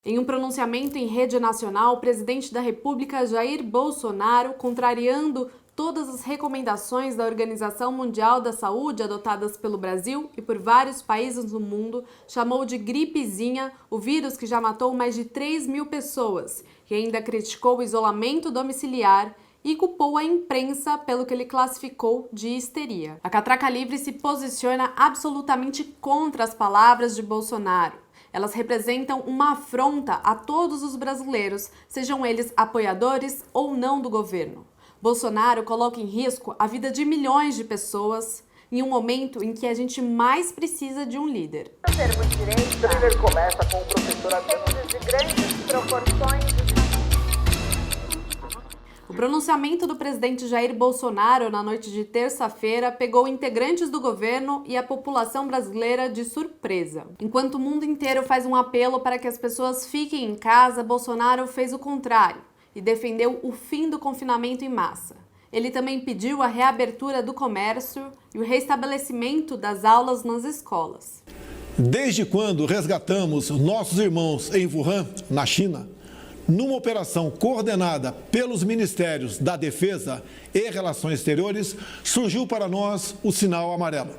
Em um pronunciamento em rede nacional, o presidente da República, Jair Bolsonaro, contrariando todas as recomendações da Organização Mundial da Saúde adotadas pelo Brasil e por vários países do mundo, chamou de gripezinha o vírus que já matou mais de 3.000 pessoas e ainda criticou o isolamento domiciliar e culpou a imprensa pelo que ele classificou de histeria. A Catraca Livre se posiciona absolutamente contra as palavras de Bolsonaro. Elas representam uma afronta a todos os brasileiros, sejam eles apoiadores ou não do governo. Bolsonaro coloca em risco a vida de milhões de pessoas em um momento em que a gente mais precisa de um líder. O termo direito, ele começa com o professor de grandes proporções. O pronunciamento do presidente Jair Bolsonaro na noite de terça-feira pegou integrantes do governo e a população brasileira de surpresa. Enquanto o mundo inteiro faz um apelo para que as pessoas fiquem em casa, Bolsonaro fez o contrário e defendeu o fim do confinamento em massa. Ele também pediu a reabertura do comércio e o restabelecimento das aulas nas escolas. Desde quando resgatamos nossos irmãos em Wuhan, na China, numa operação coordenada pelos Ministérios da Defesa e Relações Exteriores, surgiu para nós o sinal amarelo.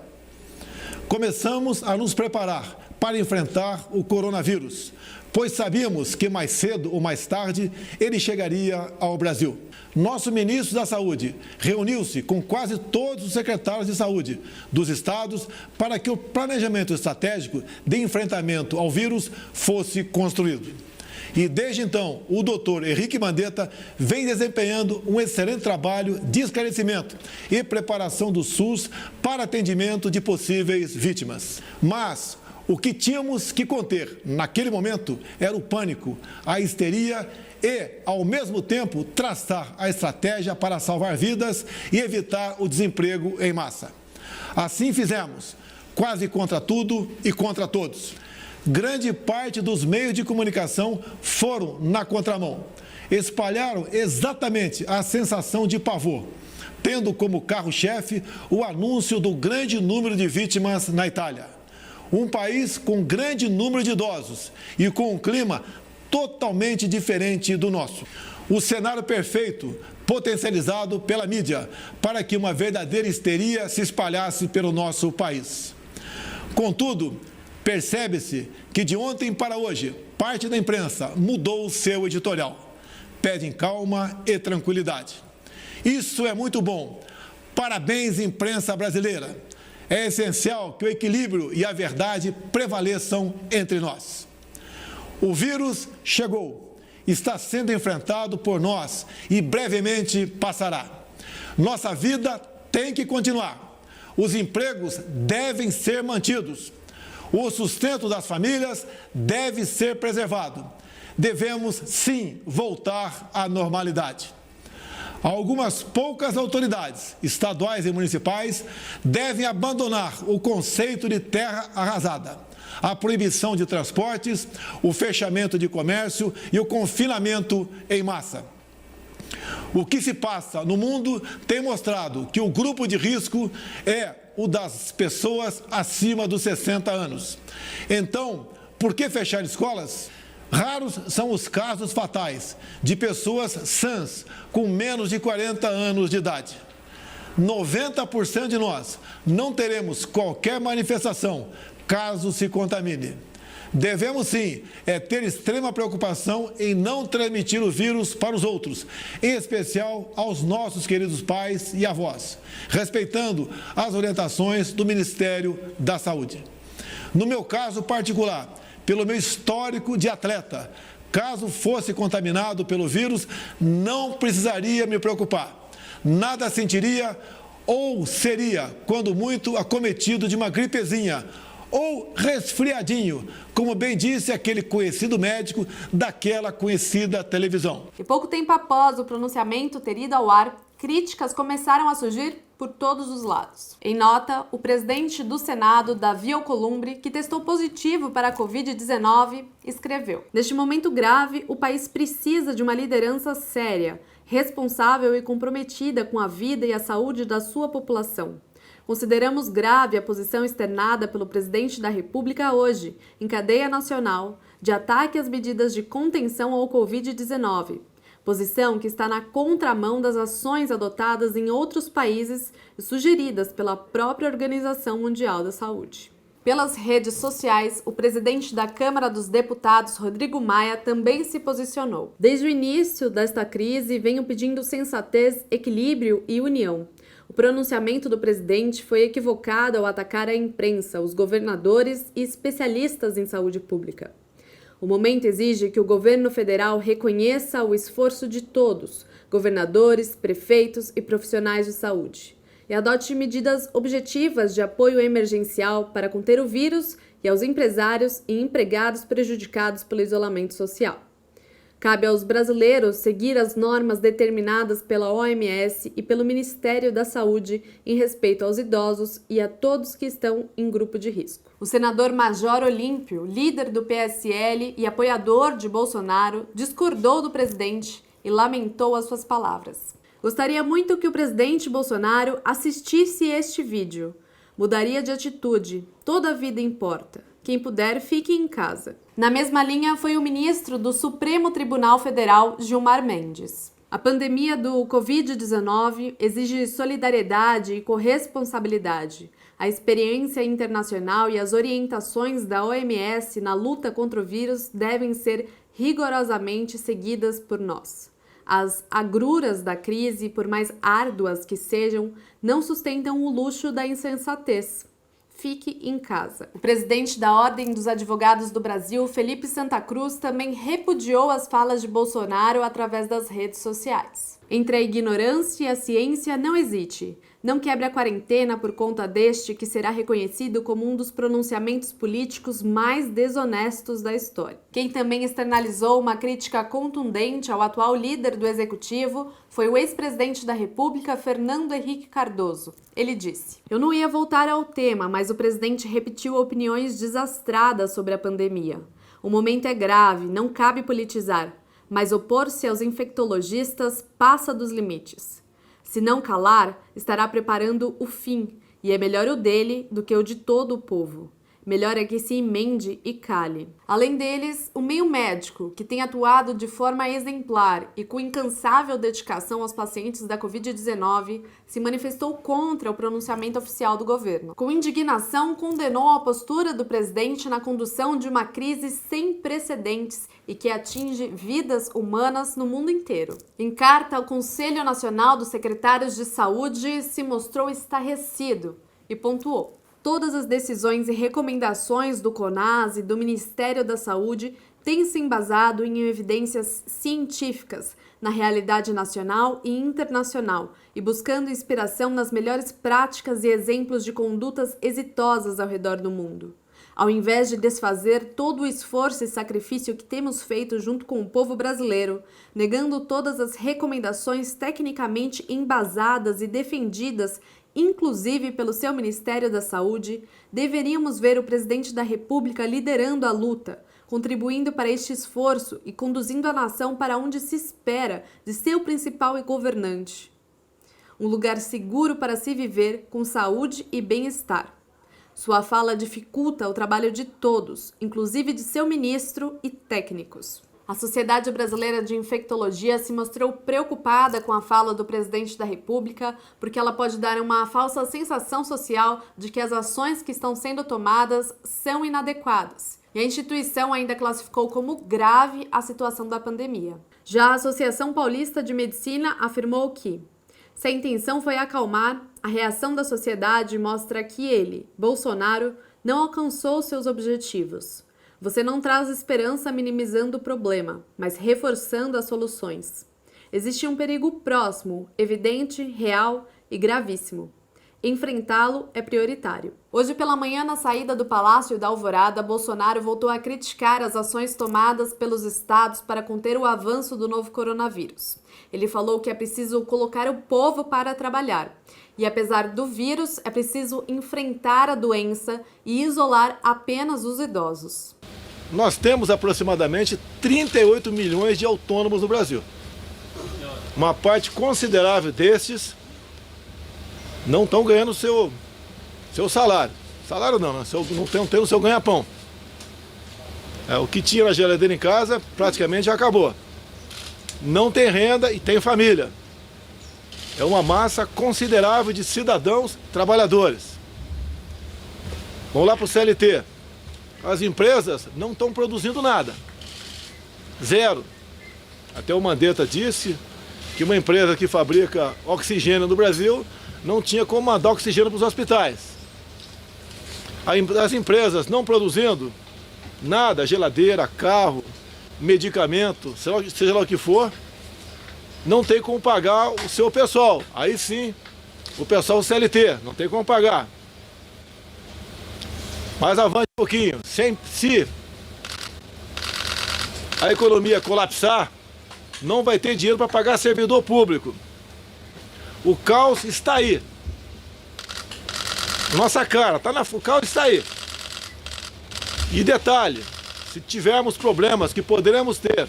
Começamos a nos preparar para enfrentar o coronavírus, pois sabíamos que mais cedo ou mais tarde ele chegaria ao Brasil. Nosso ministro da Saúde reuniu-se com quase todos os secretários de saúde dos estados para que o planejamento estratégico de enfrentamento ao vírus fosse construído. E desde então, o doutor Henrique Mandetta vem desempenhando um excelente trabalho de esclarecimento e preparação do SUS para atendimento de possíveis vítimas. Mas o que tínhamos que conter naquele momento era o pânico, a histeria e, ao mesmo tempo, traçar a estratégia para salvar vidas e evitar o desemprego em massa. Assim fizemos, quase contra tudo e contra todos. Grande parte dos meios de comunicação foram na contramão. Espalharam exatamente a sensação de pavor, tendo como carro-chefe o anúncio do grande número de vítimas na Itália. Um país com grande número de idosos e com um clima totalmente diferente do nosso. O cenário perfeito, potencializado pela mídia, para que uma verdadeira histeria se espalhasse pelo nosso país. Contudo, percebe-se que de ontem para hoje, parte da imprensa mudou o seu editorial. Pedem calma e tranquilidade. Isso é muito bom. Parabéns, imprensa brasileira. É essencial que o equilíbrio e a verdade prevaleçam entre nós. O vírus chegou, está sendo enfrentado por nós e brevemente passará. Nossa vida tem que continuar. Os empregos devem ser mantidos. O sustento das famílias deve ser preservado. Devemos, sim, voltar à normalidade. Algumas poucas autoridades, estaduais e municipais, devem abandonar o conceito de terra arrasada, a proibição de transportes, o fechamento de comércio e o confinamento em massa. O que se passa no mundo tem mostrado que o grupo de risco é o das pessoas acima dos 60 anos. Então, por que fechar escolas? Raros são os casos fatais de pessoas sãs com menos de 40 anos de idade. 90% de nós não teremos qualquer manifestação caso se contamine. Devemos sim ter extrema preocupação em não transmitir o vírus para os outros, em especial aos nossos queridos pais e avós, respeitando as orientações do Ministério da Saúde. No meu caso particular, pelo meu histórico de atleta, caso fosse contaminado pelo vírus, não precisaria me preocupar. Nada sentiria ou seria, quando muito, acometido de uma gripezinha ou resfriadinho, como bem disse aquele conhecido médico daquela conhecida televisão. E pouco tempo após o pronunciamento ter ido ao ar, críticas começaram a surgir por todos os lados. Em nota, o presidente do Senado, Davi Alcolumbre, que testou positivo para a Covid-19, escreveu: "Neste momento grave, o país precisa de uma liderança séria, responsável e comprometida com a vida e a saúde da sua população. Consideramos grave a posição externada pelo presidente da República hoje, em cadeia nacional, de ataque às medidas de contenção ao Covid-19, posição que está na contramão das ações adotadas em outros países e sugeridas pela própria Organização Mundial da Saúde. Pelas redes sociais, o presidente da Câmara dos Deputados, Rodrigo Maia, também se posicionou. Desde o início desta crise, venho pedindo sensatez, equilíbrio e união. O pronunciamento do presidente foi equivocado ao atacar a imprensa, os governadores e especialistas em saúde pública. O momento exige que o governo federal reconheça o esforço de todos, governadores, prefeitos e profissionais de saúde, e adote medidas objetivas de apoio emergencial para conter o vírus e aos empresários e empregados prejudicados pelo isolamento social. Cabe aos brasileiros seguir as normas determinadas pela OMS e pelo Ministério da Saúde em respeito aos idosos e a todos que estão em grupo de risco. O senador Major Olímpio, líder do PSL e apoiador de Bolsonaro, discordou do presidente e lamentou as suas palavras. Gostaria muito que o presidente Bolsonaro assistisse este vídeo. Mudaria de atitude. Toda a vida importa. Quem puder, fique em casa. Na mesma linha foi o ministro do Supremo Tribunal Federal, Gilmar Mendes. A pandemia do Covid-19 exige solidariedade e corresponsabilidade. A experiência internacional e as orientações da OMS na luta contra o vírus devem ser rigorosamente seguidas por nós. As agruras da crise, por mais árduas que sejam, não sustentam o luxo da insensatez. Fique em casa. O presidente da Ordem dos Advogados do Brasil, Felipe Santa Cruz, também repudiou as falas de Bolsonaro através das redes sociais. Entre a ignorância e a ciência não hesite. Não quebre a quarentena por conta deste que será reconhecido como um dos pronunciamentos políticos mais desonestos da história. Quem também externalizou uma crítica contundente ao atual líder do Executivo foi o ex-presidente da República, Fernando Henrique Cardoso. Ele disse: "Eu não ia voltar ao tema, mas o presidente repetiu opiniões desastradas sobre a pandemia. O momento é grave, não cabe politizar, mas opor-se aos infectologistas passa dos limites. Se não calar, estará preparando o fim, e é melhor o dele do que o de todo o povo. Melhor é que se emende e cale." Além deles, o meio médico, que tem atuado de forma exemplar e com incansável dedicação aos pacientes da Covid-19, se manifestou contra o pronunciamento oficial do governo. Com indignação, condenou a postura do presidente na condução de uma crise sem precedentes e que atinge vidas humanas no mundo inteiro. Em carta, o Conselho Nacional dos Secretários de Saúde se mostrou estarrecido e pontuou: "Todas as decisões e recomendações do CONAS e do Ministério da Saúde têm se embasado em evidências científicas, na realidade nacional e internacional, e buscando inspiração nas melhores práticas e exemplos de condutas exitosas ao redor do mundo. Ao invés de desfazer todo o esforço e sacrifício que temos feito junto com o povo brasileiro, negando todas as recomendações tecnicamente embasadas e defendidas, inclusive pelo seu Ministério da Saúde, deveríamos ver o presidente da República liderando a luta, contribuindo para este esforço e conduzindo a nação para onde se espera de seu principal governante. Um lugar seguro para se viver, com saúde e bem-estar. Sua fala dificulta o trabalho de todos, inclusive de seu ministro e técnicos." A Sociedade Brasileira de Infectologia se mostrou preocupada com a fala do presidente da República, porque ela pode dar uma falsa sensação social de que as ações que estão sendo tomadas são inadequadas. E a instituição ainda classificou como grave a situação da pandemia. Já a Associação Paulista de Medicina afirmou que, se a intenção foi acalmar, a reação da sociedade mostra que ele, Bolsonaro, não alcançou seus objetivos. Você não traz esperança minimizando o problema, mas reforçando as soluções. Existe um perigo próximo, evidente, real e gravíssimo. Enfrentá-lo é prioritário. Hoje pela manhã, na saída do Palácio da Alvorada, Bolsonaro voltou a criticar as ações tomadas pelos estados para conter o avanço do novo coronavírus. Ele falou que é preciso colocar o povo para trabalhar. E apesar do vírus, é preciso enfrentar a doença e isolar apenas os idosos. Nós temos aproximadamente 38 milhões de autônomos no Brasil. Uma parte considerável destes não estão ganhando seu salário. Salário não, né? Não tem o seu ganha-pão. O que tinha na geladeira em casa praticamente já acabou. Não tem renda e tem família. É uma massa considerável de cidadãos trabalhadores. Vamos lá para o CLT. As empresas não estão produzindo nada. Zero. Até o Mandetta disse que uma empresa que fabrica oxigênio no Brasil não tinha como mandar oxigênio para os hospitais. As empresas não produzindo nada, geladeira, carro, medicamento, seja lá o que for, não tem como pagar o seu pessoal. Aí sim, o pessoal CLT, não tem como pagar. Mas avante um pouquinho. Se a economia colapsar, não vai ter dinheiro para pagar servidor público. O caos está aí. Nossa cara, o caos está aí. E detalhe, se tivermos problemas que poderemos ter,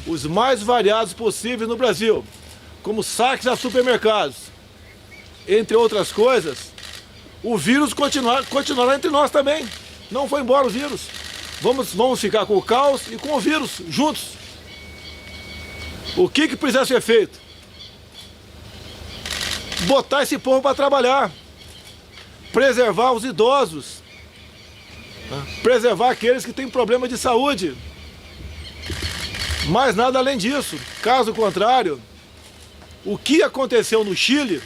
os mais variados possíveis no Brasil, como saques a supermercados, entre outras coisas, o vírus continuará entre nós também. Não foi embora o vírus. Vamos ficar com o caos e com o vírus juntos. O que precisa ser feito? Botar esse povo para trabalhar. Preservar os idosos. Preservar aqueles que têm problema de saúde. Mas nada além disso. Caso contrário, o que aconteceu no Chile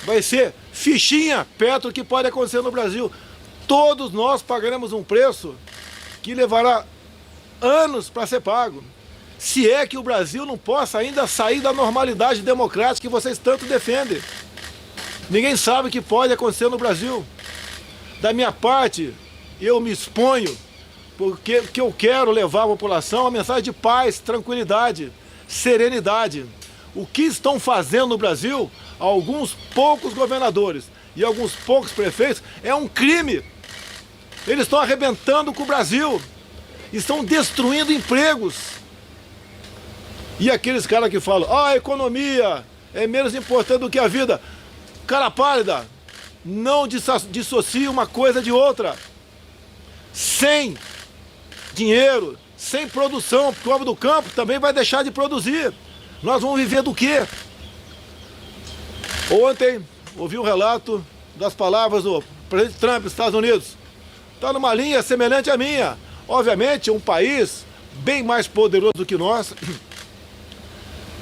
vai ser fichinha perto do que pode acontecer no Brasil. Todos nós pagaremos um preço que levará anos para ser pago. Se é que o Brasil não possa ainda sair da normalidade democrática que vocês tanto defendem. Ninguém sabe o que pode acontecer no Brasil. Da minha parte, eu me exponho porque eu quero levar à população a mensagem de paz, tranquilidade, serenidade. O que estão fazendo no Brasil, alguns poucos governadores e alguns poucos prefeitos, é um crime. Eles estão arrebentando com o Brasil, estão destruindo empregos. E aqueles caras que falam, a economia é menos importante do que a vida. Cara pálida, não dissocie uma coisa de outra. Sem dinheiro, sem produção, porque o homem do campo também vai deixar de produzir. Nós vamos viver do quê? Ontem, ouvi um relato das palavras do presidente Trump dos Estados Unidos. Está numa linha semelhante à minha. Obviamente, um país bem mais poderoso do que nós.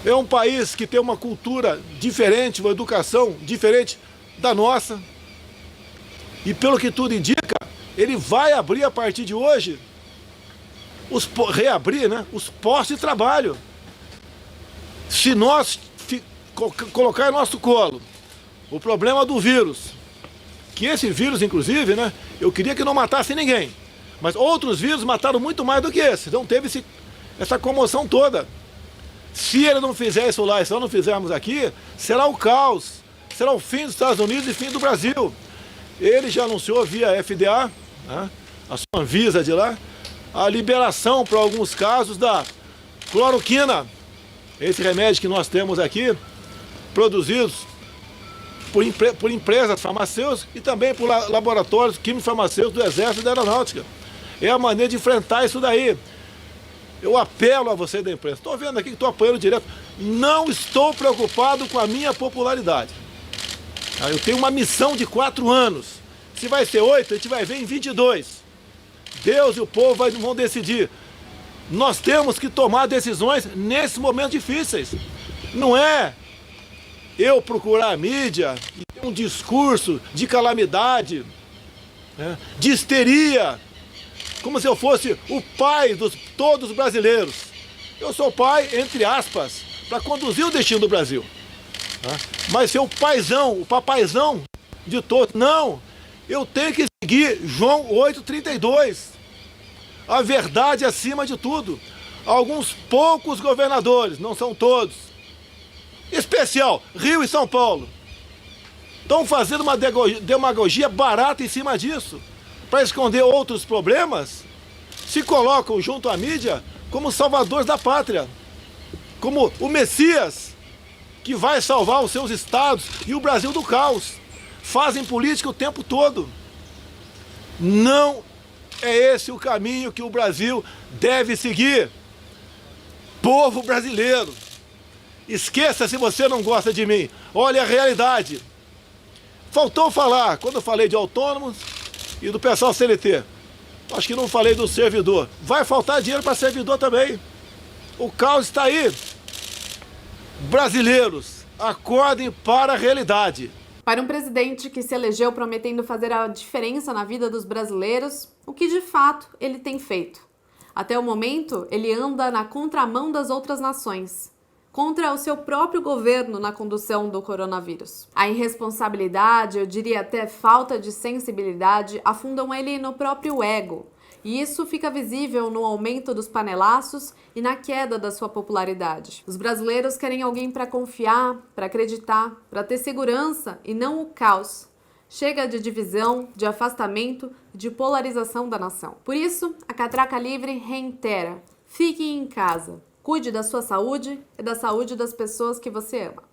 É um país que tem uma cultura diferente, uma educação diferente da nossa. E pelo que tudo indica, ele vai abrir a partir de hoje, reabrir, né, os postos de trabalho. Se nós colocar em nosso colo o problema do vírus, que esse vírus, inclusive, né, eu queria que não matasse ninguém, mas outros vírus mataram muito mais do que esse, então teve essa comoção toda. Se ele não fizer isso lá e se nós não fizermos aqui, será o caos, será o fim dos Estados Unidos e fim do Brasil. Ele já anunciou via FDA, né, a sua Anvisa de lá, a liberação para alguns casos da cloroquina, esse remédio que nós temos aqui, produzidos por empresas farmacêuticas e também por laboratórios químico-farmacêuticos do Exército e da Aeronáutica. É a maneira de enfrentar isso daí. Eu apelo a você da imprensa. Estou vendo aqui que estou apoiando direto. Não estou preocupado com a minha popularidade. Eu tenho uma missão de 4 anos. Se vai ser 8, a gente vai ver em 22. Deus e o povo vão decidir. Nós temos que tomar decisões nesses momentos difíceis. Não é eu procurar a mídia e ter um discurso de calamidade, né, de histeria, como se eu fosse o pai de todos os brasileiros. Eu sou o pai, entre aspas, para conduzir o destino do Brasil. Mas ser o paizão, o papaizão de todos. Não, eu tenho que seguir João 8,32. A verdade acima de tudo. Alguns poucos governadores, não são todos, especial Rio e São Paulo, estão fazendo uma demagogia barata em cima disso, para esconder outros problemas. Se colocam junto à mídia como salvadores da pátria, como o Messias que vai salvar os seus estados e o Brasil do caos. Fazem política o tempo todo. Não É esse o caminho que o Brasil deve seguir. Povo brasileiro, esqueça se você não gosta de mim. Olha a realidade. Faltou falar, quando eu falei de autônomos e do pessoal CLT, acho que não falei do servidor. Vai faltar dinheiro para servidor também. O caos está aí. Brasileiros, acordem para a realidade. Para um presidente que se elegeu prometendo fazer a diferença na vida dos brasileiros, o que de fato ele tem feito? Até o momento, ele anda na contramão das outras nações, contra o seu próprio governo na condução do coronavírus. A irresponsabilidade, eu diria até falta de sensibilidade, afundam ele no próprio ego. E isso fica visível no aumento dos panelaços e na queda da sua popularidade. Os brasileiros querem alguém para confiar, para acreditar, para ter segurança e não o caos. Chega de divisão, de afastamento, de polarização da nação. Por isso, a Catraca Livre reitera: fique em casa, cuide da sua saúde e da saúde das pessoas que você ama.